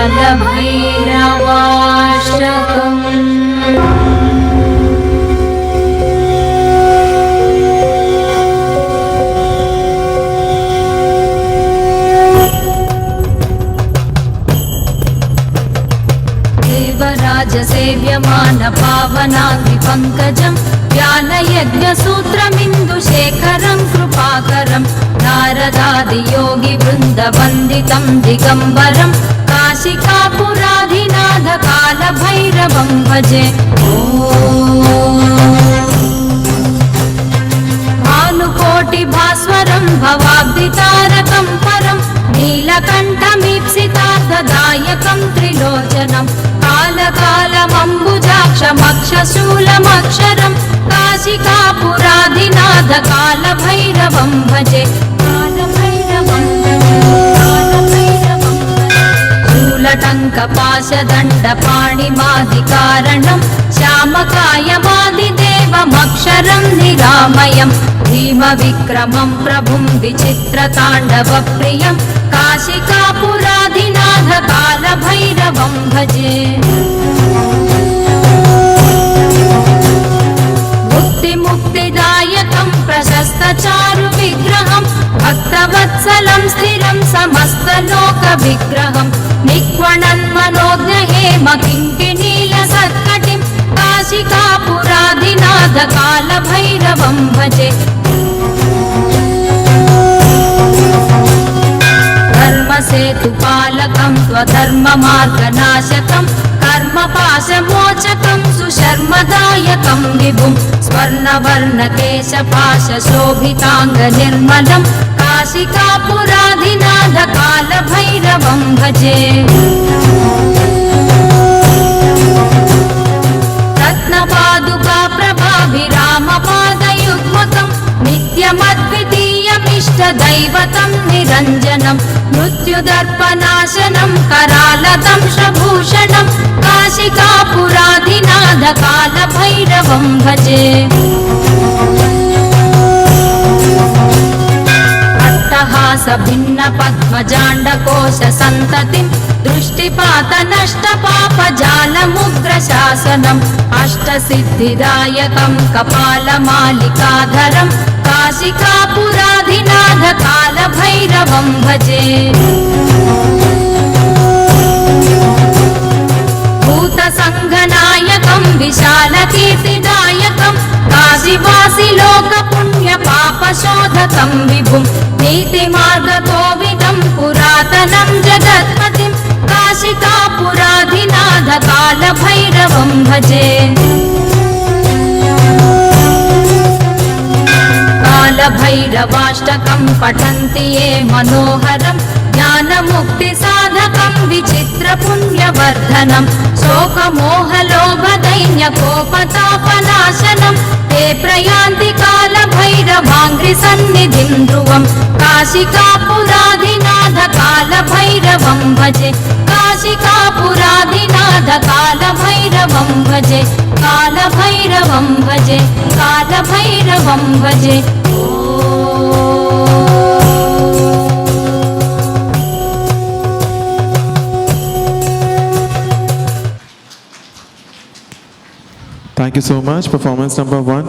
कालभैरवाष्टकम्। देवराजसेव्यमान पावनाग्निपङ्कजं ज्ञानयज्ञसूत्रमिन्दुशेखरं कृपाकरं नारदादियोगिवृन्दवन्दितं दिगम्बरं काशिकापुराधिनाथ कालभैरवं भजे। भानुकोटिभास्वरं भवाब्धितारकं परं नीलकण्ठमीप्सितार्थदायकं त्रिलोचनं कालकालमम्बुजाक्षमक्षशूलमक्षरं काशिकापुराधिनाथ कालभैरवं भजे। शूलटङ्कपाशदण्डपाणिमादिकारणं श्यामकायमादिदेवमक्षरं निरामयं भीमविक्रमं प्रभुं विचित्रताण्डवप्रियं काशिकापुराधिनाथ कालभैरवं भजे। मुक्तिदायकं प्रशस्तचारुविग्रहं भक्तवत्सलं स्थिरं समस्तलोकविग्रहं निक्वणन्मनोज्ञहेमकिङ्किणीलसत्कटिं काशिकापुराधिनाथ कालभैरवं भजे। धर्मसेतुपालकं स्वधर्ममार्गनाशकं कर्मपाशमोचकं सुशर्मदायकं विभुं स्वर्णवर्णकेशपाशशोभिताङ्गनिर्मलं काशिकापुराधिनाथ कालभैरवं भजे। रत्नपादुकाप्रभाभिरामपादयुग्मकं नित्यमद्वितीयमिष्टदैवतं निरञ्जनं मृत्युदर्पनाशनं करालदंशभूषणं काशिकापुराधिनाथ कालभैरवं भजे। अट्टहासभिन्नपद्मजाण्डकोशसन्ततिं दृष्टिपातनष्टपापजालमुग्रशासनम् अष्टसिद्धिदायकं कपालमालिकाधरं काशिकापुराधिनाथ कालभैरवं भजे। भूतसङ्घनायकं विशालकीर्तिदायकं काशीवासिलोकपुण्यपापशोधकं विभुं नीतिमार्गकोविदं पुरातनं जगत्पतिं काशिकापुराधिनाथ कालभैरवं भजे। कालभैरवाष्टकं पठन्ति ये मनोहरं ज्ञानमुक्तिसाधकं विचित्रपुण्यवर्धनं शोकमोहलोभदैन्यकोपतापनाशनं ते प्रयान्ति कालभैरवाङ्घ्रिसन्निधिं ध्रुवं काशिकापुराधिनाथ कालभैरवं भजे। काशिकापुराधिनाथ कालभैरवं भजे। कालभैरवं भजे। कालभैरवं भजे। Thank you so much. Performance number 1.